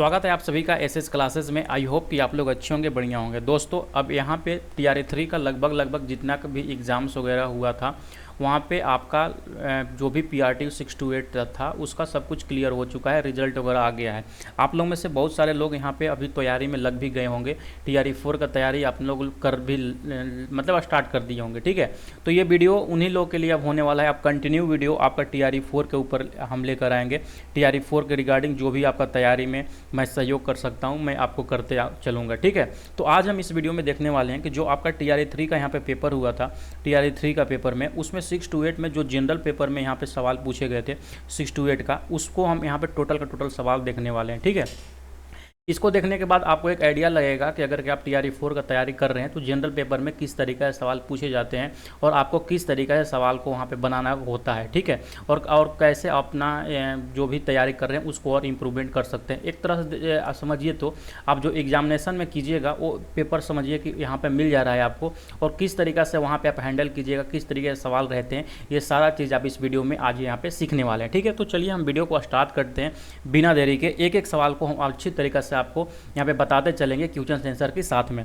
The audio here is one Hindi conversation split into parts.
स्वागत है आप सभी का एसएस क्लासेस में। आई होप कि आप लोग अच्छे होंगे, बढ़िया होंगे। दोस्तों अब यहाँ पे TRA 3 का लगभग जितना भी एग्ज़ाम्स वगैरह हुआ था वहाँ पे आपका जो भी PRT 6 to 8 था उसका सब कुछ क्लियर हो चुका है, रिजल्ट वगैरह आ गया है। आप लोग में से बहुत सारे लोग यहाँ पे अभी तैयारी में लग भी गए होंगे। TRA 4 का तैयारी आप लोग कर भी मतलब स्टार्ट कर दिए होंगे, ठीक है। तो ये वीडियो उन्हीं लोग के लिए अब होने वाला है। अब कंटिन्यू वीडियो आपका TRA 4 के ऊपर हम लेकर आएंगे। TRA 4 के रिगार्डिंग जो भी आपका तैयारी में मैं सहयोग कर सकता हूँ मैं आपको करते चलूँगा, ठीक है। तो आज हम इस वीडियो में देखने वाले हैं कि जो आपका TRA 3 का यहाँ पे पेपर हुआ था, TRA 3 का पेपर में उसमें 6 to 8 में जो जनरल पेपर में यहाँ पे सवाल पूछे गए थे 6 to 8 का, उसको हम यहाँ पे टोटल का टोटल सवाल देखने वाले हैं, ठीक है। इसको देखने के बाद आपको एक आइडिया लगेगा कि अगर कि आप TRA 4 का तैयारी कर रहे हैं तो जनरल पेपर में किस तरीके से सवाल पूछे जाते हैं और आपको किस तरीके से सवाल को वहाँ पे बनाना होता है, ठीक है। और कैसे अपना जो भी तैयारी कर रहे हैं उसको और इम्प्रूवमेंट कर सकते हैं। एक तरह से समझिए तो आप जो एग्जामिनेशन में कीजिएगा वो पेपर समझिए कि यहाँ पर मिल जा रहा है आपको, और किस तरीक़े से वहाँ पर आप हैंडल कीजिएगा, किस तरीके से सवाल रहते हैं, ये सारा चीज़ आप इस वीडियो में आज यहाँ पर सीखने वाले हैं, ठीक है। तो चलिए हम वीडियो को स्टार्ट करते हैं बिना देरी के। एक एक सवाल को हम अच्छी तरीके से आपको यहाँ पे बताते चलेंगे क्वेश्चन आंसर के साथ में।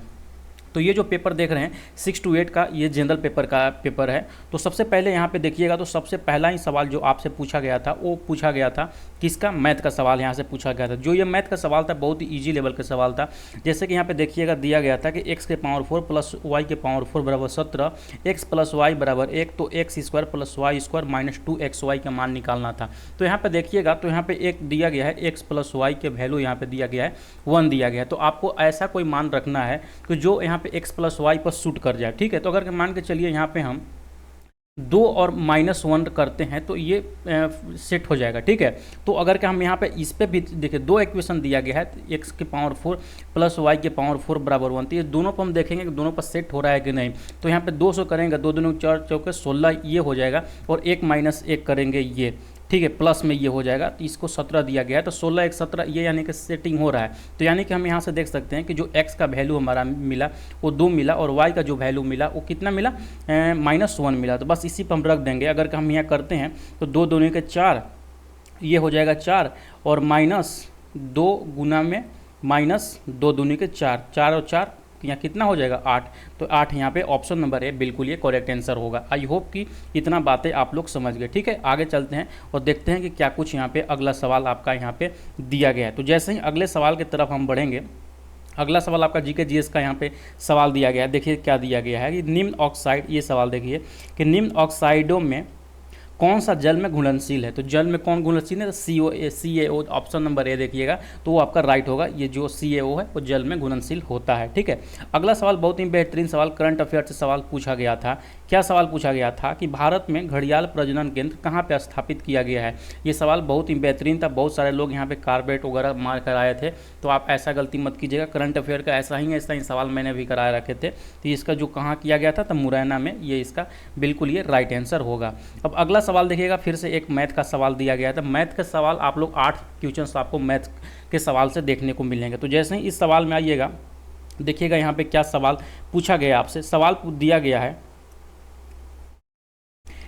तो ये जो पेपर देख रहे हैं 6 to 8 का, ये जनरल पेपर का पेपर है। तो सबसे पहले यहाँ पे देखिएगा तो सबसे पहला ही सवाल जो आपसे पूछा गया था वो पूछा गया था किसका, मैथ का सवाल यहाँ से पूछा गया था। जो ये मैथ का सवाल था बहुत ही ईजी लेवल का सवाल था। जैसे कि यहाँ पे देखिएगा दिया गया था कि x के पावर 4 प्लस y के पावर 4 बराबर 17, x प्लस वाई बराबर 1, तो x square plus y square minus 2xy का मान निकालना था। तो यहाँ पे देखिएगा तो यहाँ पे एक दिया गया है, x प्लस वाई के वैल्यू यहाँ पे दिया गया है 1 दिया गया है। तो आपको ऐसा कोई मान रखना है कि जो यहाँ पे x प्लस वाई पर शूट कर जाए, ठीक है। तो अगर मान के चलिए यहाँ पे हम 2 और -1 करते हैं तो ये सेट हो जाएगा, ठीक है। तो अगर कि हम यहाँ पे इस पे भी देखिए दो इक्वेशन दिया गया है, x के पावर 4 प्लस y के पावर 4 बराबर 1, तो ये दोनों पर हम देखेंगे कि दोनों पर सेट हो रहा है कि नहीं। तो यहाँ पे 200 करेंगे, 2 दूनी 4 चौके 16 ये हो जाएगा, और 1 - 1 करेंगे ये, ठीक है, प्लस में ये हो जाएगा। तो इसको 17 दिया गया है, तो 16 1 17 ये यानी कि सेटिंग हो रहा है। तो यानी कि हम यहाँ से देख सकते हैं कि जो x का वैल्यू हमारा मिला वो 2 मिला, और y का जो वैल्यू मिला वो कितना मिला, -1 मिला। तो बस इसी पर हम रख देंगे। अगर हम यहाँ करते हैं तो 2 दूनी के 4 ये हो जाएगा 4, और -2 गुना में -2 दूनी के 4, 4 और 4 यहाँ कितना हो जाएगा 8। तो 8 यहाँ पे ऑप्शन नंबर है बिल्कुल ये करेक्ट आंसर होगा। आई होप कि इतना बातें आप लोग समझ गए, ठीक है। आगे चलते हैं और देखते हैं कि क्या कुछ यहाँ पे अगला सवाल आपका यहाँ पे दिया गया है। तो जैसे ही अगले सवाल की तरफ हम बढ़ेंगे, अगला सवाल आपका GK GS का यहाँ पे सवाल दिया गया है। देखिए क्या दिया गया है कि निम्न ऑक्साइड, ये सवाल देखिए कि निम्न ऑक्साइडों में कौन सा जल में घुलनशील है। तो जल में कौन घुलनशील है, CaO ऑप्शन नंबर ए देखिएगा तो वो आपका राइट होगा। ये जो CaO है वो जल में घुलनशील होता है, ठीक है। अगला सवाल बहुत ही बेहतरीन सवाल, करंट अफेयर से सवाल पूछा गया था। क्या सवाल पूछा गया था कि भारत में घड़ियाल प्रजनन केंद्र कहाँ पे स्थापित किया गया है। ये सवाल बहुत ही बेहतरीन था। बहुत सारे लोग यहाँ पे कारबेट वगैरह मार कर आए थे, तो आप ऐसा गलती मत कीजिएगा। करंट अफेयर का ऐसा ही सवाल मैंने भी कराए रखे थे। तो इसका जो कहाँ किया गया था तो मुरैना में, ये इसका बिल्कुल ये राइट आंसर होगा। अब अगला सवाल देखिएगा, फिर से एक मैथ का सवाल दिया गया था। मैथ का सवाल आप लोग 8 क्वेश्चन आपको मैथ के सवाल से देखने को मिलेंगे। तो जैसे ही इस सवाल में आइएगा देखिएगा यहाँ पे क्या सवाल पूछा गया आपसे। सवाल दिया गया है,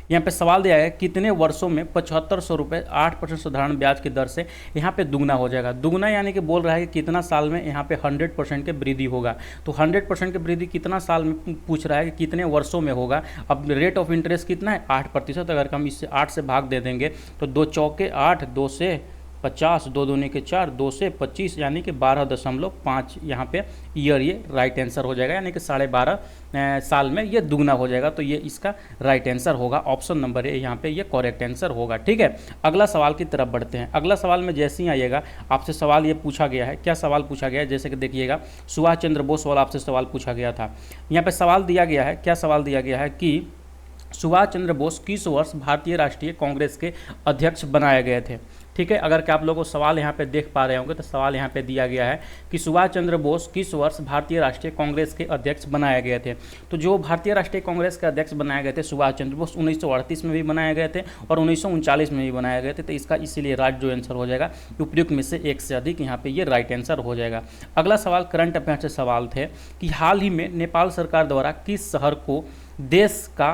यहाँ पे सवाल दिया है कितने वर्षों में 7500 रुपये 8% साधारण ब्याज की दर से यहाँ पे दुगना हो जाएगा। दुगना यानी कि बोल रहा है कि कितना साल में यहाँ पे 100% के वृद्धि होगा। तो 100% की वृद्धि कितना साल में पूछ रहा है कि कितने वर्षों में होगा। अब रेट ऑफ इंटरेस्ट कितना है 8%। अगर हम इससे 8 से भाग दे देंगे तो 2 चौके 8, 2 से 50, 2 दूनी के 4, 2 से 25 यानी कि 12.5 यहाँ पे ईयर ये राइट आंसर हो जाएगा। यानी कि 12.5 साल में ये दुगना हो जाएगा। तो ये इसका राइट आंसर होगा, ऑप्शन नंबर ए यहाँ पे ये करेक्ट आंसर होगा, ठीक है। अगला सवाल की तरफ बढ़ते हैं। अगला सवाल में जैसे ही आइएगा आपसे सवाल ये पूछा गया है। क्या सवाल पूछा गया है, जैसे कि देखिएगा सुभाष चंद्र बोस वाला आपसे सवाल पूछा गया था। यहाँ पर सवाल दिया गया है, क्या सवाल दिया गया है कि सुभाष चंद्र बोस किस वर्ष भारतीय राष्ट्रीय कांग्रेस के अध्यक्ष बनाए गए थे, ठीक है। अगर कि आप लोगों को सवाल यहाँ पे देख पा रहे होंगे तो सवाल यहाँ पे दिया गया है कि सुभाष चंद्र बोस किस वर्ष भारतीय राष्ट्रीय कांग्रेस के अध्यक्ष बनाए गए थे। तो जो भारतीय राष्ट्रीय कांग्रेस के अध्यक्ष बनाए गए थे सुभाष चंद्र बोस 1938 में भी बनाए गए थे और 1939 में भी बनाए गए थे। तो इसका इसीलिए राइट जो आंसर हो जाएगा उपयुक्त में से एक से अधिक यहाँ पे ये राइट आंसर हो जाएगा। अगला सवाल करंट अफेयर से सवाल थे कि हाल ही में नेपाल सरकार द्वारा किस शहर को देश का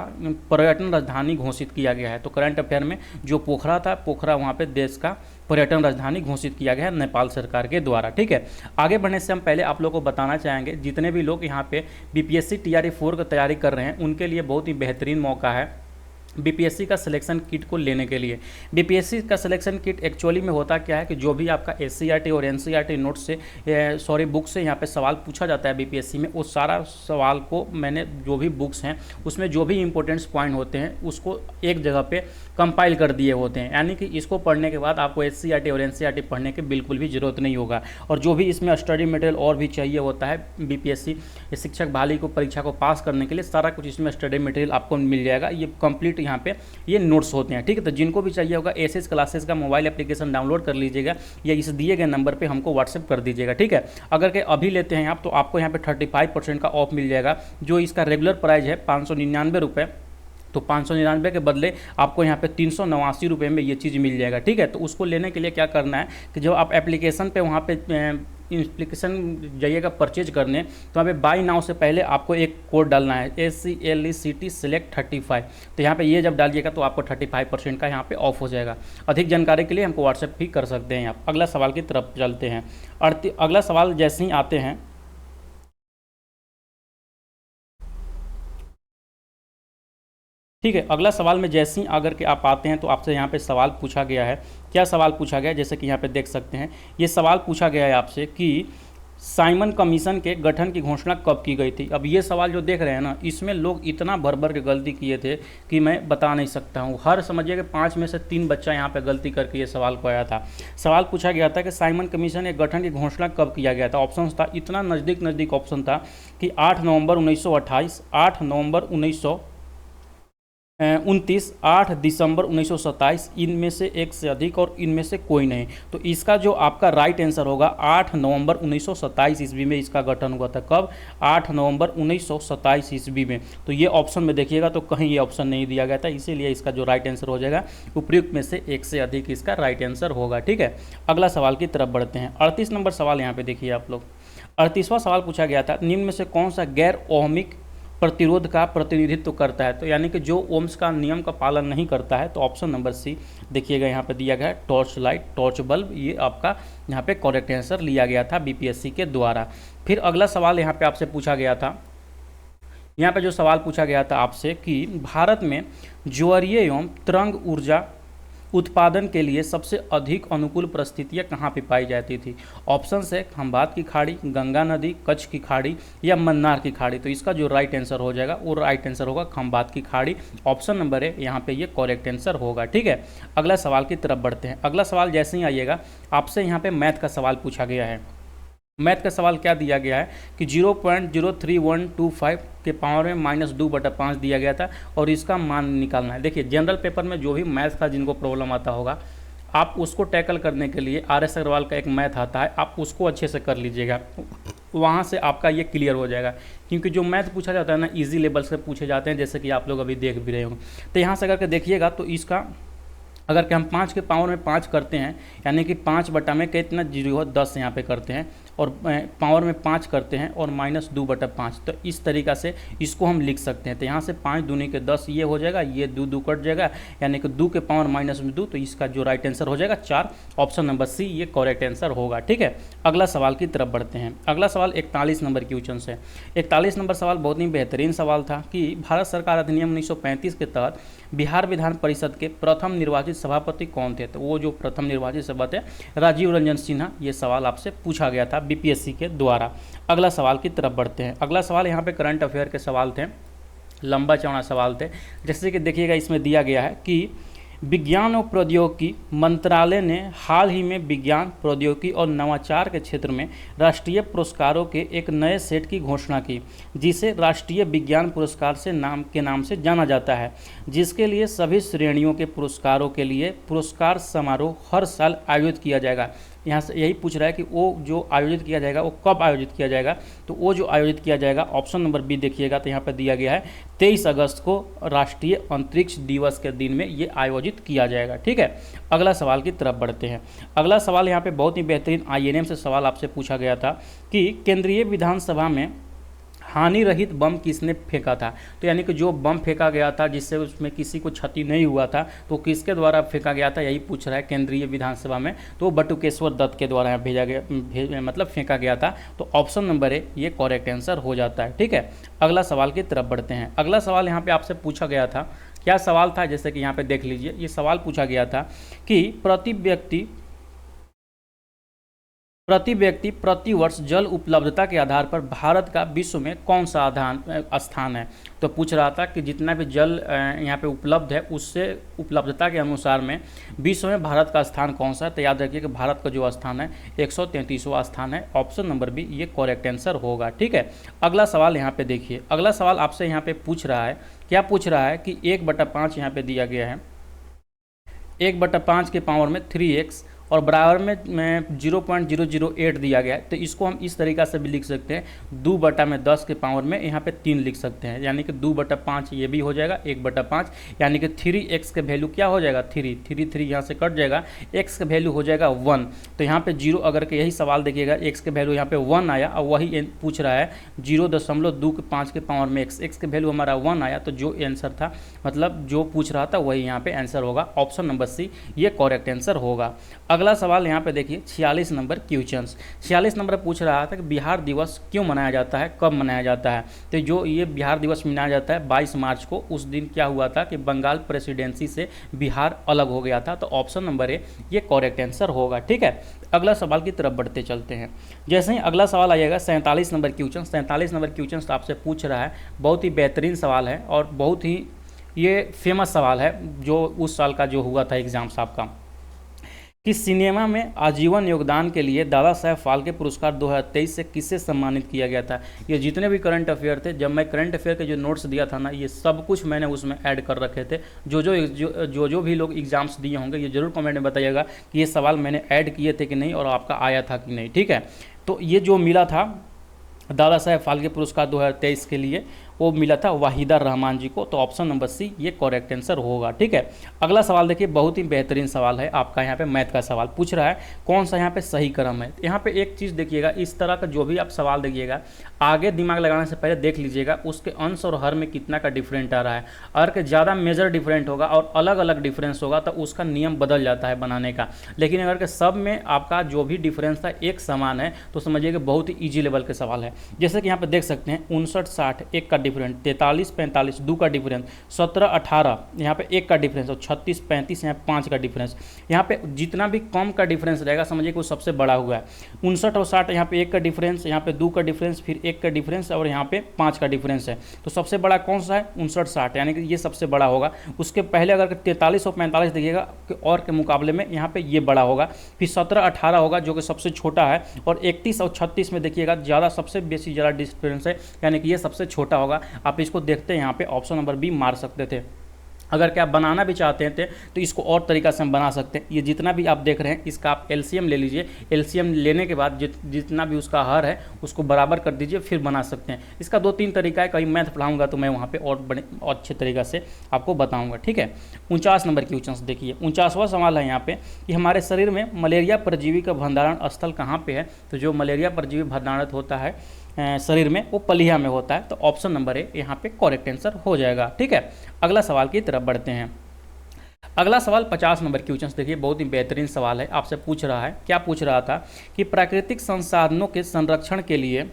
पर्यटन राजधानी घोषित किया गया है। तो करंट अफेयर में जो पोखरा था, पोखरा वहाँ पे देश का पर्यटन राजधानी घोषित किया गया है नेपाल सरकार के द्वारा। ठीक है, आगे बढ़ने से हम पहले आप लोगों को बताना चाहेंगे, जितने भी लोग यहाँ पे बीपीएससी टीआरई 4 की तैयारी कर रहे हैं उनके लिए बहुत ही बेहतरीन मौका है बीपीएससी का सिलेक्शन किट को लेने के लिए। बीपीएससी का सिलेक्शन किट एक्चुअली में होता क्या है कि जो भी आपका एससीईआरटी और एनसीईआरटी नोट से बुक से यहाँ पे सवाल पूछा जाता है बीपीएससी में, उस सारा सवाल को मैंने जो भी बुक्स हैं उसमें जो भी इंपॉर्टेंट्स पॉइंट होते हैं उसको एक जगह पे कंपाइल कर दिए होते हैं, यानी कि इसको पढ़ने के बाद आपको एससीईआरटी और एनसीईआरटी पढ़ने की बिल्कुल भी जरूरत नहीं होगा। और जो भी इसमें स्टडी मटेरियल और भी चाहिए होता है बीपीएससी शिक्षक बहाली को परीक्षा को पास करने के लिए, सारा कुछ इसमें स्टडी मटेरियल आपको मिल जाएगा। ये कंप्लीट यहाँ पे ये नोट्स होते हैं। ठीक है, तो जिनको भी चाहिए होगा एसएस क्लासेस का मोबाइल एप्लीकेशन डाउनलोड कर लीजिएगा या इस दिए गए नंबर पे हमको व्हाट्सएप कर दीजिएगा। ठीक है, अगर के अभी लेते हैं आप तो आपको यहाँ पे 35% का ऑफ मिल जाएगा। जो इसका रेगुलर प्राइस है 599 रुपये, तो 599 के बदले आपको यहाँ पे 389 रुपये में ये चीज़ मिल जाएगा। ठीक है, तो उसको लेने के लिए क्या करना है कि जब आप एप्लीकेशन पे वहाँ पे एप्लीकेशन जाइएगा परचेज करने, तो यहाँ पे बाई नाउ से पहले आपको एक कोड डालना है SCLECT SELECT 35। तो यहाँ पे ये जब डालिएगा तो आपको 35% का यहाँ पे ऑफ हो जाएगा। अधिक जानकारी के लिए हमको व्हाट्सएप भी कर सकते हैं आप। अगला सवाल की तरफ चलते हैं। अगला सवाल जैसे ही आते हैं, ठीक है, अगला सवाल में जैसे ही अगर के आप आते हैं तो आपसे यहाँ पे सवाल पूछा गया है। क्या सवाल पूछा गया है, जैसे कि यहाँ पे देख सकते हैं, ये सवाल पूछा गया है आपसे कि साइमन कमीशन के गठन की घोषणा कब की गई थी। अब ये सवाल जो देख रहे हैं ना, इसमें लोग इतना भर के गलती किए थे कि मैं बता नहीं सकता हूँ। हर समझिए कि 5 में से 3 बच्चा यहाँ पे गलती करके ये सवाल को आया था। सवाल पूछा गया था कि साइमन कमीशन के गठन की घोषणा कब किया गया था। ऑप्शन था, इतना नज़दीक ऑप्शन था कि 8 नवंबर 1928, 8 नवंबर 1929, 8 दिसंबर 1927, इनमें से एक से अधिक और इनमें से कोई नहीं। तो इसका जो आपका राइट आंसर होगा 8 नवंबर 1927 ईस्वी में इसका गठन हुआ था। कब? 8 नवंबर 1927 ईस्वी में। तो ये ऑप्शन में देखिएगा तो कहीं ये ऑप्शन नहीं दिया गया था, इसीलिए इसका जो राइट आंसर हो जाएगा उपयुक्त में से एक से अधिक इसका राइट आंसर होगा। ठीक है, अगला सवाल की तरफ बढ़ते हैं। 38 नंबर सवाल यहाँ पे देखिए आप लोग। 38वां सवाल पूछा गया था, निम्न में से कौन सा गैर ओहमिक प्रतिरोध का प्रतिनिधित्व करता है। तो यानी कि जो ओम्स का नियम का पालन नहीं करता है, तो ऑप्शन नंबर सी देखिएगा यहाँ पे दिया गया है, टॉर्च लाइट, टॉर्च बल्ब। ये आपका यहाँ पे करेक्ट आंसर लिया गया था बीपीएससी के द्वारा। फिर अगला सवाल यहाँ पे आपसे पूछा गया था, यहाँ पे जो सवाल पूछा गया था आपसे कि भारत में ज्वारीय एवं तरंग ऊर्जा उत्पादन के लिए सबसे अधिक अनुकूल परिस्थितियाँ कहाँ पे पाई जाती थी। ऑप्शन है खंभात की खाड़ी, गंगा नदी, कच्छ की खाड़ी या मन्नार की खाड़ी। तो इसका जो राइट आंसर हो जाएगा वो राइट आंसर होगा खंभात की खाड़ी। ऑप्शन नंबर है यहाँ पे ये करेक्ट आंसर होगा। ठीक है, अगला सवाल की तरफ बढ़ते हैं। अगला सवाल जैसे ही आइएगा आपसे यहाँ पे मैथ का सवाल पूछा गया है। मैथ का सवाल क्या दिया गया है कि 0.03125 के पावर में -2/5 दिया गया था और इसका मान निकालना है। देखिए, जनरल पेपर में जो भी मैथ का जिनको प्रॉब्लम आता होगा, आप उसको टैकल करने के लिए RS अग्रवाल का एक मैथ आता है, आप उसको अच्छे से कर लीजिएगा, वहाँ से आपका ये क्लियर हो जाएगा। क्योंकि जो मैथ पूछा जाता है ना, ईजी लेवल से पूछे जाते हैं, जैसे कि आप लोग अभी देख भी रहे होंगे। तो यहाँ से अगर के देखिएगा तो इसका अगर कि हम 5 के पावर में 5 करते हैं, यानी कि 5 बटा में कितना 0 10 यहाँ पे करते हैं, और पावर में 5 करते हैं और -2/5। तो इस तरीक़ा से इसको हम लिख सकते हैं। तो यहाँ से 5 दूनी के 10 ये हो जाएगा, ये 2 कट जाएगा, यानी कि 2 के पावर -2। तो इसका जो राइट आंसर हो जाएगा 4। ऑप्शन नंबर सी ये करेक्ट आंसर होगा। ठीक है, अगला सवाल की तरफ बढ़ते हैं। अगला सवाल 41 नंबर क्वेश्चन से। 41 नंबर सवाल बहुत ही बेहतरीन सवाल था कि भारत सरकार अधिनियम 1935 के तहत बिहार विधान परिषद के प्रथम निर्वाचित सभापति कौन थे। तो वो जो प्रथम निर्वाचित सभापति राजीव रंजन सिन्हा, ये सवाल आपसे पूछा गया था बीपीएससी के द्वारा। अगला सवाल की तरफ बढ़ते हैं। अगला सवाल यहाँ पे करंट अफेयर के सवाल थे, लंबा चौड़ा सवाल थे। जैसे कि देखिएगा इसमें दिया गया है कि विज्ञान और प्रौद्योगिकी मंत्रालय ने हाल ही में विज्ञान, प्रौद्योगिकी और नवाचार के क्षेत्र में राष्ट्रीय पुरस्कारों के एक नए सेट की घोषणा की, जिसे राष्ट्रीय विज्ञान पुरस्कार से नाम से जाना जाता है, जिसके लिए सभी श्रेणियों के पुरस्कारों के लिए पुरस्कार समारोह हर साल आयोजित किया जाएगा। यहाँ से यही पूछ रहा है कि वो जो आयोजित किया जाएगा वो कब आयोजित किया जाएगा। तो वो जो आयोजित किया जाएगा, ऑप्शन नंबर बी देखिएगा, तो यहाँ पर दिया गया है 23 अगस्त को राष्ट्रीय अंतरिक्ष दिवस के दिन में ये आयोजित किया जाएगा। ठीक है, अगला सवाल की तरफ बढ़ते हैं। अगला सवाल यहाँ पे बहुत ही बेहतरीन INM से सवाल आपसे पूछा गया था कि केंद्रीय विधानसभा में हानि रहित बम किसने फेंका था। तो यानी कि जो बम फेंका गया था जिससे उसमें किसी को क्षति नहीं हुआ था, तो किसके द्वारा फेंका गया था, यही पूछ रहा है केंद्रीय विधानसभा में। तो बटुकेश्वर दत्त के द्वारा भेजा गया, मतलब फेंका गया था। तो ऑप्शन नंबर ए ये करेक्ट आंसर हो जाता है। ठीक है, अगला सवाल की तरफ बढ़ते हैं। अगला सवाल यहाँ पे आपसे पूछा गया था, क्या सवाल था, जैसे कि यहाँ पे देख लीजिए, ये सवाल पूछा गया था कि प्रति व्यक्ति प्रति वर्ष जल उपलब्धता के आधार पर भारत का विश्व में कौन सा स्थान है। तो पूछ रहा था कि जितना भी जल यहाँ पे उपलब्ध है, उससे उपलब्धता के अनुसार में विश्व में भारत का स्थान कौन सा है। तो याद रखिए कि भारत का जो स्थान है 133वां स्थान है। ऑप्शन नंबर बी ये करेक्ट आंसर होगा। ठीक है, अगला सवाल यहाँ पे देखिए। अगला सवाल आपसे यहाँ पे पूछ रहा है, क्या पूछ रहा है कि 1/5 यहाँ पे दिया गया है, 1/5 के पावर में 3x और बराबर में 0.008 दिया गया है। तो इसको हम इस तरीक़ा से भी लिख सकते हैं, 2/10 के पावर में यहाँ पे 3 लिख सकते हैं, यानी कि 2/5 ये भी हो जाएगा 1/5, यानी कि 3x के वैल्यू क्या हो जाएगा, 3 यहाँ से कट जाएगा, x का वैल्यू हो जाएगा 1। तो यहाँ पे 0 अगर के यही सवाल देखिएगा, x के वैल्यू यहाँ पे 1 आया और वही पूछ रहा है 0.25 के पावर में x के वैल्यू हमारा 1 आया। तो जो आंसर था, मतलब जो पूछ रहा था वही यहाँ पे आंसर होगा। ऑप्शन नंबर सी ये करेक्ट आंसर होगा। अगला सवाल यहाँ पे देखिए 46 नंबर क्वेश्चन। 46 नंबर पूछ रहा था कि बिहार दिवस क्यों मनाया जाता है, कब मनाया जाता है। तो जो ये बिहार दिवस मनाया जाता है 22 मार्च को। उस दिन क्या हुआ था कि बंगाल प्रेसिडेंसी से बिहार अलग हो गया था। तो ऑप्शन नंबर ए ये करेक्ट आंसर होगा। ठीक है, अगला सवाल की तरफ बढ़ते चलते हैं। जैसे ही अगला सवाल आएगा 47 नंबर क्वेश्चन। 47 नंबर क्वेश्चन आपसे पूछ रहा है, बहुत ही बेहतरीन सवाल है और बहुत ही ये फेमस सवाल है जो उस साल का जो हुआ था एग्जाम साहब का, कि सिनेमा में आजीवन योगदान के लिए दादा साहब फाल्के पुरस्कार 2023 से किससे सम्मानित किया गया था। ये जितने भी करंट अफेयर थे, जब मैं करंट अफेयर के जो नोट्स दिया था ना, ये सब कुछ मैंने उसमें ऐड कर रखे थे। जो भी लोग एग्जाम्स दिए होंगे ये जरूर कमेंट में बताइएगा कि ये सवाल मैंने ऐड किए थे कि नहीं और आपका आया था कि नहीं। ठीक है, तो ये जो मिला था दादा साहब फाल्के पुरस्कार 2023 के लिए, वो मिला था वाहिदा रहमान जी को। तो ऑप्शन नंबर सी ये करेक्ट आंसर होगा। ठीक है, अगला सवाल देखिए, बहुत ही बेहतरीन सवाल है आपका। यहाँ पे मैथ का सवाल पूछ रहा है, कौन सा यहाँ पे सही क्रम है। यहाँ पे एक चीज़ देखिएगा, इस तरह का जो भी आप सवाल देखिएगा, आगे दिमाग लगाने से पहले देख लीजिएगा उसके अंश और हर में कितना का डिफरेंट आ रहा है। अगर के ज़्यादा मेजर डिफरेंट होगा और अलग अलग डिफरेंस होगा तो उसका नियम बदल जाता है बनाने का। लेकिन अगर के सब में आपका जो भी डिफरेंस था एक समान है तो समझिए बहुत ही ईजी लेवल के सवाल है। जैसे कि यहाँ पे देख सकते हैं 59-60 एक का डिफरेंस, 43-45 2 का डिफरेंस, 17-18 यहाँ पे 1 का डिफरेंस और 36-35 यहाँ 5 का डिफरेंस। यहाँ पे जितना भी कम का डिफरेंस रहेगा समझिए कि वो सबसे बड़ा हुआ है। 59 और 60 यहाँ पे 1 का डिफरेंस, यहाँ पे 2 का डिफरेंस, फिर 1 का डिफरेंस और यहाँ पे 5 का डिफरेंस है। तो सबसे बड़ा कौन सा है, 59-60, यानी कि ये सबसे बड़ा होगा। उसके पहले अगर 43 और 45 देखिएगा और के मुकाबले में यहाँ पे ये बड़ा होगा। फिर 17-18 होगा जो कि सबसे छोटा है, और 31 और 36 में देखिएगा ज़्यादा सबसे बेसी ज़्यादा डिफरेंस है, यानी कि ये सबसे छोटा होगा। आप इसको देखते हैं यहाँ पे ऑप्शन नंबर बी मार सकते थे। अगर क्या बनाना भी चाहते थे तो इसको और तरीका से हम बना सकते हैं। ये जितना भी आप देख रहे हैं इसका आप एलसीएम ले लीजिए। एलसीएम लेने के बाद जितना भी उसका हर है उसको बराबर कर दीजिए, फिर बना सकते हैं। इसका 2-3 तरीका है, कहीं मैथ पढ़ाऊंगा तो मैं वहाँ पे और बड़े अच्छे तरीक़ा से आपको बताऊँगा। ठीक है, 49 नंबर क्वेश्चन देखिए। 49वां सवाल है यहाँ पे कि हमारे शरीर में मलेरिया परजीवी का भंडारण स्थल कहाँ पर है। तो जो मलेरिया परजीवी भंडारित होता है शरीर में वो पलिया में होता है। तो ऑप्शन नंबर ए यहाँ पे करेक्ट आंसर हो जाएगा। ठीक है, अगला सवाल की तरफ बढ़ते हैं। अगला सवाल 50 नंबर क्वेश्चन देखिए, बहुत ही बेहतरीन सवाल है। आपसे पूछ रहा है, क्या पूछ रहा था कि प्राकृतिक संसाधनों के संरक्षण के लिए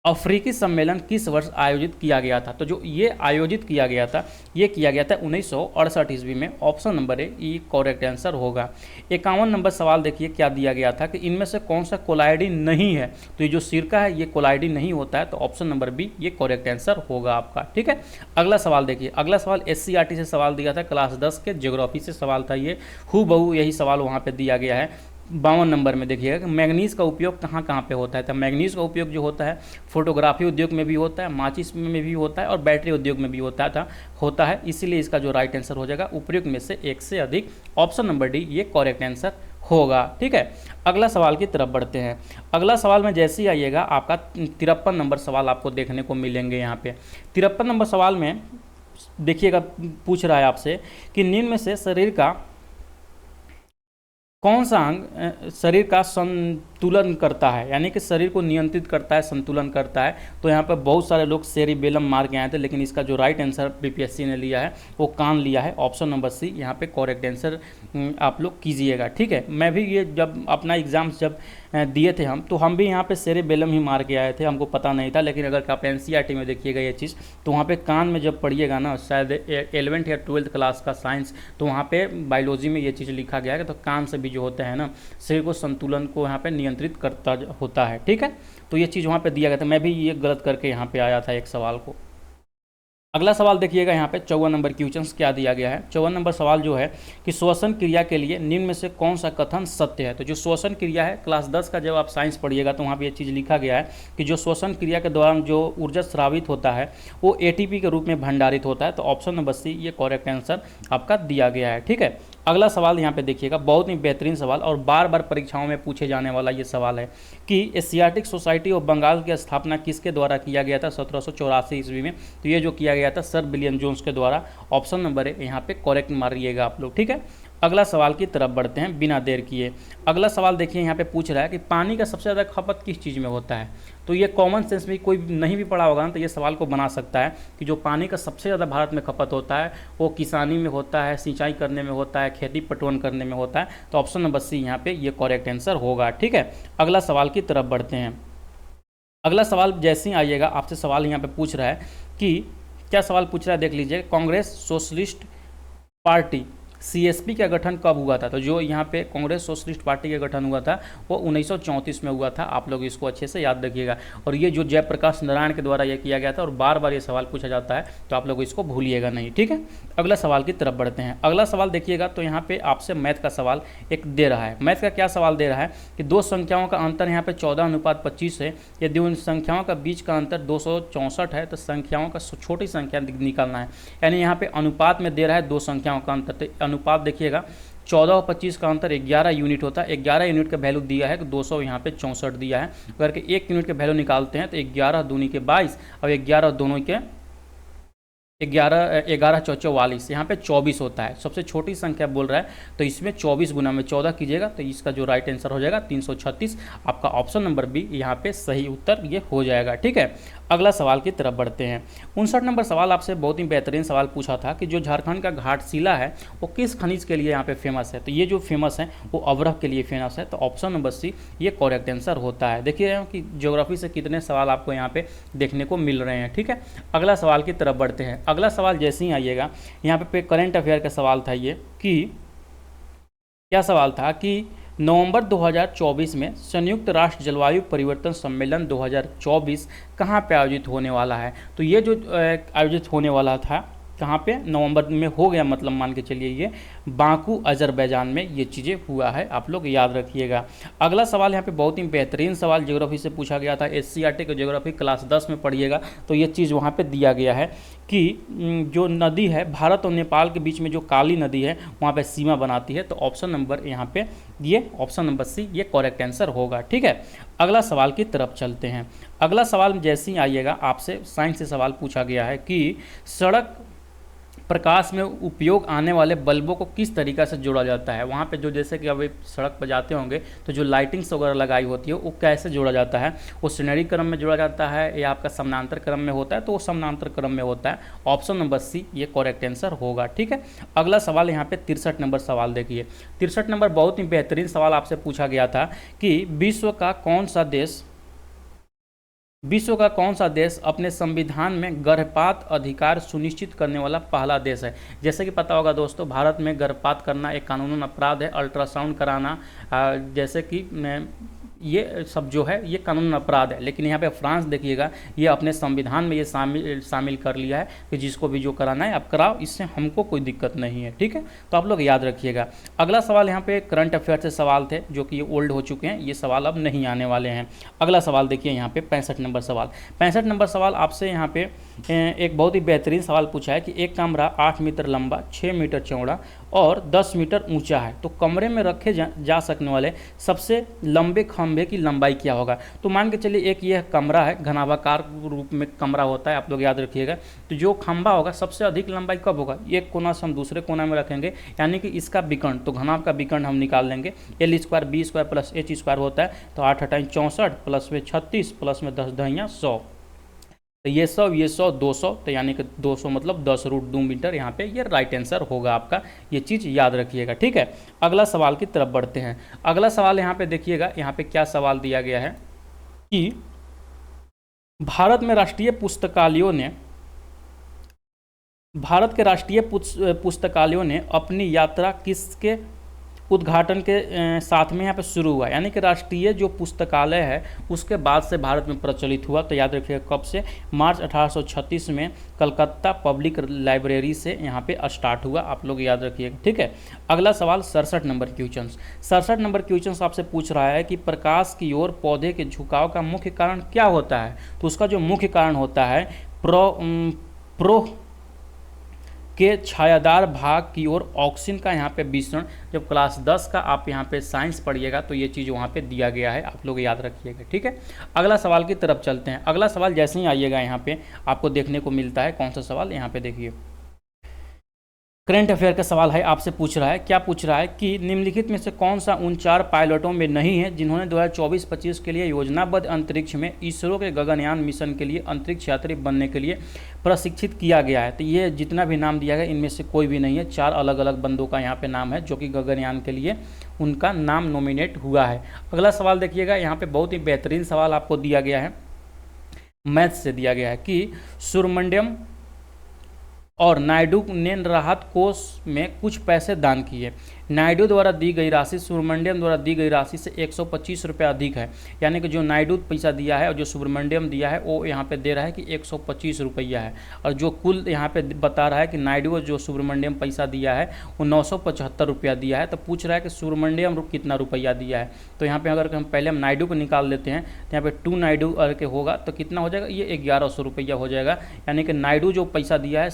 अफ्रीकी सम्मेलन किस वर्ष आयोजित किया गया था। तो जो ये आयोजित किया गया था ये किया गया था 1968 ईस्वी में। ऑप्शन नंबर ए ये करेक्ट आंसर होगा। 51 नंबर सवाल देखिए, क्या दिया गया था कि इनमें से कौन सा कोलाइडी नहीं है। तो ये जो सिरका है ये कोलाइडी नहीं होता है। तो ऑप्शन नंबर बी ये करेक्ट आंसर होगा आपका। ठीक है, अगला सवाल देखिए। अगला सवाल SCRT से सवाल दिया था, क्लास 10 के ज्योग्राफी से सवाल था। ये हूबहू यही सवाल वहाँ पर दिया गया है। 52 नंबर में देखिएगा कि मैग्नीज का उपयोग कहाँ कहाँ पे होता है। तो मैग्नीज का उपयोग जो होता है फोटोग्राफी उद्योग में भी होता है, माचिस में भी होता है और बैटरी उद्योग में भी होता है। इसीलिए इसका जो राइट आंसर हो जाएगा उपयुक्त में से एक से अधिक। ऑप्शन नंबर डी ये करेक्ट आंसर होगा। ठीक है, अगला सवाल की तरफ बढ़ते हैं। अगला सवाल में जैसे ही आइएगा आपका 53 नंबर सवाल आपको देखने को मिलेंगे। यहाँ पे 53 नंबर सवाल में देखिएगा पूछ रहा है आपसे कि निम्न में से शरीर का कौन सा अंग शरीर का तुलन करता है, यानी कि शरीर को नियंत्रित करता है, संतुलन करता है। तो यहाँ पर बहुत सारे लोग सेरिबेलम मार के आए थे, लेकिन इसका जो राइट आंसर बीपीएससी ने लिया है वो कान लिया है। ऑप्शन नंबर सी यहाँ पे करेक्ट आंसर आप लोग कीजिएगा, ठीक है। मैं भी ये जब अपना एग्ज़ाम्स जब दिए थे तो हम भी यहाँ पे सेरिबेलम ही मार के आए थे, हमको पता नहीं था। लेकिन अगर आप एनसीईआरटी में देखिएगा ये चीज़, तो वहाँ पे कान में जब पढ़िएगा ना, शायद 11th या 12th क्लास का साइंस, तो वहाँ पे बायोलॉजी में ये चीज़ लिखा गया है। तो कान से भी जो होता है ना, शरीर को संतुलन को यहाँ पे नियंत्रित करता होता है, ठीक है। तो ये चीज़ वहाँ पे दिया गया था, मैं भी ये गलत करके यहाँ पे आया था एक सवाल को। अगला सवाल देखिएगा, यहाँ पे 54 नंबर क्वेश्चन क्या दिया गया है। 54 नंबर सवाल जो है कि श्वसन क्रिया के लिए निम्न में से कौन सा कथन सत्य है। तो जो श्वसन क्रिया है, क्लास 10 का जब आप साइंस पढ़िएगा तो वहाँ पे ये चीज़ लिखा गया है कि जो श्वसन क्रिया के दौरान जो ऊर्जा स्रावित होता है वो एटीपी के रूप में भंडारित होता है। तो ऑप्शन नंबर सी ये करेक्ट आंसर आपका दिया गया है, ठीक है। अगला सवाल यहाँ पे देखिएगा, बहुत ही बेहतरीन सवाल और बार बार परीक्षाओं में पूछे जाने वाला ये सवाल है कि एशियाटिक सोसाइटी ऑफ बंगाल की स्थापना किसके द्वारा किया गया था 1784 ईस्वी में। तो ये जो किया गया था सर विलियम जोन्स के द्वारा। ऑप्शन नंबर है यहाँ पे करेक्ट मारिएगा आप लोग, ठीक है। अगला सवाल की तरफ बढ़ते हैं बिना देर किए। अगला सवाल देखिए यहाँ पे पूछ रहा है कि पानी का सबसे ज़्यादा खपत किस चीज़ में होता है। तो ये कॉमन सेंस में कोई नहीं भी पढ़ा होगा ना, तो ये सवाल को बना सकता है कि जो पानी का सबसे ज़्यादा भारत में खपत होता है वो किसानी में होता है, सिंचाई करने में होता है, खेती पटवन करने में होता है। तो ऑप्शन नंबर सी यहाँ पे ये करेक्ट आंसर होगा, ठीक है। अगला सवाल की तरफ बढ़ते हैं। अगला सवाल जैसे ही आइएगा, आपसे सवाल यहाँ पे पूछ रहा है कि क्या सवाल पूछ रहा है देख लीजिए, कांग्रेस सोशलिस्ट पार्टी सीएसपी का गठन कब हुआ था। तो जो यहाँ पे कांग्रेस सोशलिस्ट पार्टी का गठन हुआ था वो 1934 में हुआ था। आप लोग इसको अच्छे से याद रखिएगा। और ये जो जयप्रकाश नारायण के द्वारा ये किया गया था और बार बार ये सवाल पूछा जाता है, तो आप लोग इसको भूलिएगा नहीं, ठीक है। अगला सवाल की तरफ बढ़ते हैं। अगला सवाल देखिएगा, तो यहाँ पे आपसे मैथ का सवाल एक दे रहा है। मैथ का क्या सवाल दे रहा है कि दो संख्याओं का अंतर यहाँ पे 14:25 है। यदि उन संख्याओं का बीच का अंतर 264 है तो संख्याओं का छोटी संख्या निकालना है। यानी यहाँ पे अनुपात में दे रहा है दो संख्याओं का अंतर। तो अनुपात देखिएगा 14 और 25 का अंतर 11 यूनिट होता है। 11 यूनिट का वैल्यू दिया है, 200 यहाँ पे 64 दिया है। अगर के 1 यूनिट के वैल्यू निकालते हैं तो 11 दूनी के 22 और 11 दोनों के 11 चौ 44, यहाँ पे 24 होता है। सबसे छोटी संख्या बोल रहा है, तो इसमें 24 गुना में 14 कीजिएगा तो इसका जो राइट आंसर हो जाएगा 336। आपका ऑप्शन नंबर बी यहाँ पे सही उत्तर ये हो जाएगा, ठीक है। अगला सवाल की तरफ बढ़ते हैं। 59 नंबर सवाल आपसे बहुत ही बेहतरीन सवाल पूछा था कि जो झारखंड का घाटशिला है वो किस खनिज के लिए यहाँ पे फेमस है। तो ये जो फेमस है वो अवरह के लिए फेमस है। तो ऑप्शन नंबर सी ये करेक्ट आंसर होता है। देखिए कि ज्योग्राफी से कितने सवाल आपको यहाँ पे देखने को मिल रहे हैं, ठीक है। अगला सवाल की तरफ बढ़ते हैं। अगला सवाल जैसे ही आइएगा, यहाँ पे करंट अफेयर का सवाल था ये कि क्या सवाल था कि नवंबर 2024 में संयुक्त राष्ट्र जलवायु परिवर्तन सम्मेलन 2024 कहाँ पे आयोजित होने वाला है। तो ये जो आयोजित होने वाला था कहाँ पे, नवंबर में हो गया, मतलब मान के चलिए ये बाकू अजरबैजान में ये चीज़ें हुआ है। आप लोग याद रखिएगा। अगला सवाल यहाँ पे बहुत ही बेहतरीन सवाल ज्योग्राफी से पूछा गया था। एससीईआरटी के ज्योग्राफी क्लास 10 में पढ़िएगा तो ये चीज़ वहाँ पे दिया गया है कि जो नदी है भारत और नेपाल के बीच में जो काली नदी है वहाँ पे सीमा बनाती है। तो ऑप्शन नंबर यहाँ पे ये ऑप्शन नंबर सी ये करेक्ट आंसर होगा, ठीक है। अगला सवाल की तरफ चलते हैं। अगला सवाल जैसे ही आइएगा, आपसे साइंस से सवाल पूछा गया है कि सड़क प्रकाश में उपयोग आने वाले बल्बों को किस तरीक़ा से जोड़ा जाता है। वहाँ पे जो जैसे कि अभी सड़क पर जाते होंगे तो जो लाइटिंग्स वगैरह लगाई होती है वो कैसे जोड़ा जाता है। वो श्रेणी क्रम में जोड़ा जाता है या आपका समानांतर क्रम में होता है। तो वो समानांतर क्रम में होता है। ऑप्शन नंबर सी ये करेक्ट आंसर होगा, ठीक है। अगला सवाल यहाँ पे 63 नंबर सवाल देखिए। 63 नंबर बहुत ही बेहतरीन सवाल आपसे पूछा गया था कि विश्व का कौन सा देश अपने संविधान में गर्भपात अधिकार सुनिश्चित करने वाला पहला देश है। जैसे कि पता होगा दोस्तों, भारत में गर्भपात करना एक कानूनन अपराध है। अल्ट्रासाउंड कराना जैसे कि ये सब जो है ये कानूनन अपराध है। लेकिन यहाँ पे फ्रांस देखिएगा ये अपने संविधान में ये शामिल कर लिया है कि जिसको भी जो कराना है आप कराओ, इससे हमको कोई दिक्कत नहीं है, ठीक है। तो आप लोग याद रखिएगा। अगला सवाल यहाँ पे करंट अफेयर से सवाल थे जो कि ये ओल्ड हो चुके हैं, ये सवाल अब नहीं आने वाले हैं। अगला सवाल देखिए यहाँ पे 65 नंबर सवाल। 65 नंबर सवाल आपसे यहाँ पे एक बहुत ही बेहतरीन सवाल पूछा है कि एक कमरा 8 मीटर लंबा, 6 मीटर चौड़ा और 10 मीटर ऊंचा है। तो कमरे में रखे जा सकने वाले सबसे लंबे खंभे खंभे की लंबाई क्या होगा। तो मान के चलिए एक यह कमरा है, घनाभाकार रूप में कमरा होता है, आप लोग याद रखिएगा। तो जो खंभा होगा सबसे अधिक लंबाई कब होगा, एक कोना से हम दूसरे कोना में रखेंगे, यानी कि इसका विकर्ण, तो घनाभ का विकर्ण हम निकाल लेंगे, L square B square plus H square होता है। तो 8 × 64 प्लस में 36 प्लस में 10 × 100, तो ये 100 200, तो यानी कि 200 मतलब 10√2 मीटर, यहाँ पे ये राइट आंसर होगा आपका। ये चीज़ याद रखिएगा, ठीक है। अगला सवाल की तरफ बढ़ते हैं। अगला सवाल यहाँ पे देखिएगा, यहाँ पे क्या सवाल दिया गया है कि भारत में राष्ट्रीय पुस्तकालयों ने, भारत के राष्ट्रीय पुस्तकालयों ने अपनी यात्रा किसके उद्घाटन के साथ में यहाँ पे शुरू हुआ, यानी कि राष्ट्रीय जो पुस्तकालय है उसके बाद से भारत में प्रचलित हुआ। तो याद रखिएगा कब से, मार्च 1836 में कलकत्ता पब्लिक लाइब्रेरी से यहाँ पे स्टार्ट हुआ, आप लोग याद रखिएगा, ठीक है। अगला सवाल 67 नंबर क्वेश्चन। 67 नंबर क्वेश्चन आपसे पूछ रहा है कि प्रकाश की ओर पौधे के झुकाव का मुख्य कारण क्या होता है। तो उसका जो मुख्य कारण होता है प्रो के छायादार भाग की ओर ऑक्सीजन का यहाँ पे विसरण। जब क्लास 10 का आप यहाँ पे साइंस पढ़िएगा तो ये चीज़ वहाँ पे दिया गया है, आप लोग याद रखिएगा, ठीक है। अगला सवाल की तरफ चलते हैं। अगला सवाल जैसे ही आइएगा यहाँ पे आपको देखने को मिलता है, कौन सा सवाल, यहाँ पे देखिए करंट अफेयर का सवाल है, आपसे पूछ रहा है, क्या पूछ रहा है कि निम्नलिखित में से कौन सा उन 4 पायलटों में नहीं है जिन्होंने 2024-25 के लिए योजनाबद्ध अंतरिक्ष में इसरो के गगनयान मिशन के लिए अंतरिक्ष यात्री बनने के लिए प्रशिक्षित किया गया है। तो ये जितना भी नाम दिया गया इनमें से कोई भी नहीं है, 4 अलग अलग बंदों का यहाँ पे नाम है जो कि गगनयान के लिए उनका नाम नॉमिनेट हुआ है। अगला सवाल देखिएगा, यहाँ पे बहुत ही बेहतरीन सवाल आपको दिया गया है, मैथ्स से दिया गया है कि सुब्रमण्यम और नायडू ने राहत कोष में कुछ पैसे दान किए। नायडू द्वारा दी गई राशि सुब्रमण्यम द्वारा दी गई राशि से 125 रुपये अधिक है, यानी कि जो नायडू पैसा दिया है और जो सुब्रमण्यम दिया है वो यहाँ पे दे रहा है कि 125 रुपया है, और जो कुल यहाँ पे बता रहा है कि नायडू जो सुब्रमण्यम पैसा दिया है वो 975 रुपया दिया है। तो पूछ रहा है कि सुब्रमण्यम कितना रुपया दिया है। तो यहाँ पे अगर हम पहले हम नायडू को निकाल लेते हैं तो यहाँ पे 2 नायडू के होगा तो कितना हो जाएगा, ये 1100 रुपया हो जाएगा, यानी कि नायडू जो पैसा दिया है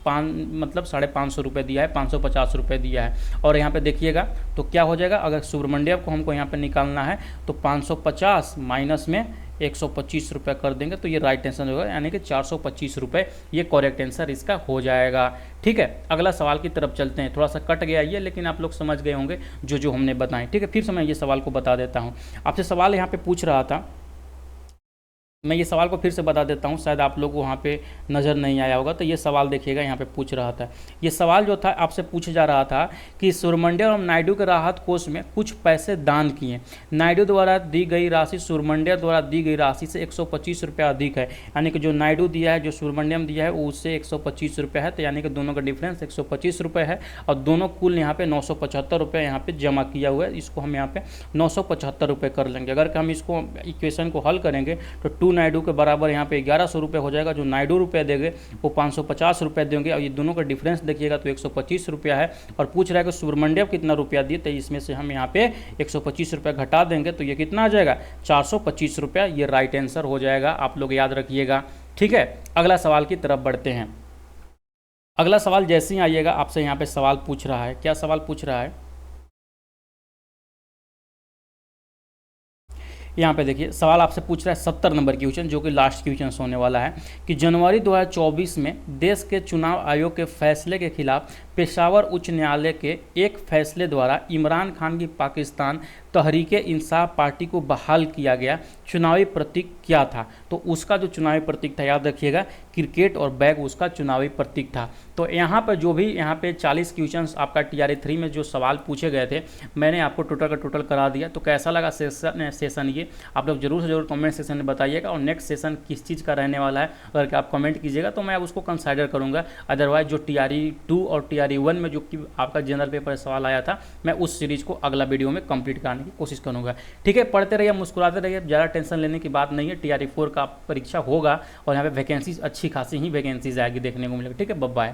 550 रुपये दिया है, 550 रुपये दिया है। और यहाँ पे देखिएगा तो क्या हो जाएगा, अगर सुब्रमण्यम को हमको यहाँ पे निकालना है तो 550 माइनस में 125 रुपये कर देंगे तो ये राइट आंसर होगा, यानी कि 425 रुपये, ये करेक्ट आंसर इसका हो जाएगा, ठीक है। अगला सवाल की तरफ चलते हैं। थोड़ा सा कट गया ये, लेकिन आप लोग समझ गए होंगे जो हमने बताएं, ठीक है। फिर से मैं ये सवाल को बता देता हूँ। आपसे सवाल यहाँ पर पूछ रहा था, मैं ये सवाल को फिर से बता देता हूँ, शायद आप लोग को वहाँ पे नज़र नहीं आया होगा। तो ये सवाल देखिएगा, यहाँ पे पूछ रहा था, ये सवाल जो था आपसे पूछा जा रहा था कि सुब्रमण्यम और नायडू के राहत कोष में कुछ पैसे दान किए। नायडू द्वारा दी गई राशि सुब्रमण्यम द्वारा दी गई राशि से 125 रुपया अधिक है, यानी कि जो नायडू दिया है, जो सुब्रमण्यम दिया है वो उससे 125 रुपये है, तो यानी कि दोनों का डिफरेंस 125 रुपये है, और दोनों कुल यहाँ पे 975 रुपये यहाँ पे जमा किया हुआ है। इसको हम यहाँ पे 975 रुपये कर लेंगे। अगर हम इसको इक्वेशन को हल करेंगे तो 2 नायडू के बराबर यहाँ पे 1100 रुपये हो जाएगा। जो नायडू रुपये देंगे वो 550 रुपये देंगे, और ये दोनों का डिफरेंस देखिएगा तो 125 रुपया है। और पूछ रहा है कि सुब्रमण्यम कितना रुपया दिए, तो इसमें से हम यहाँ पे 125 रुपये घटा देंगे तो ये कितना आ जाएगा, 425 रुपया, ये राइट आंसर हो जाएगा, आप लोग याद रखिएगा, ठीक है। अगला सवाल की तरफ बढ़ते हैं। अगला सवाल जैसे ही आइएगा आपसे यहाँ पे सवाल पूछ रहा है, क्या सवाल पूछ रहा है, यहाँ पे देखिए सवाल आपसे पूछ रहा है 70 नंबर क्वेश्चन, जो कि लास्ट क्वेश्चन होने वाला है कि जनवरी 2024 में देश के चुनाव आयोग के फैसले के खिलाफ पेशावर उच्च न्यायालय के एक फैसले द्वारा इमरान खान की पाकिस्तान तहरीके इंसाफ पार्टी को बहाल किया गया चुनावी प्रतीक क्या था। तो उसका जो चुनावी प्रतीक था, याद रखिएगा, क्रिकेट और बैग उसका चुनावी प्रतीक था। तो यहाँ पर जो भी यहाँ पे 40 क्वेश्चंस आपका TRE 3 में जो सवाल पूछे गए थे मैंने आपको टोटल का टोटल करा दिया। तो कैसा लगा सेशन ये आप लोग जरूर से जरूर कमेंट सेक्शन में बताइएगा, और नेक्स्ट सेशन किस चीज़ का रहने वाला है अगर आप कमेंट कीजिएगा तो मैं उसको कंसिडर करूँगा। अदरवाइज जो TRE 2 और TRE 1 में जो कि आपका जनरल पेपर सवाल आया था मैं उस सीरीज़ को अगला वीडियो में कंप्लीट कराने की कोशिश करूँगा, ठीक है। पढ़ते रहिए, मुस्कुराते रहिए, ज़्यादा टेंशन लेने की बात नहीं है। TRE 4 का परीक्षा होगा और यहाँ पे वैकेंसीज अच्छी खासी ही वैकेंसीज आएगी देखने को मिलेगी, ठीक है। Bye bye.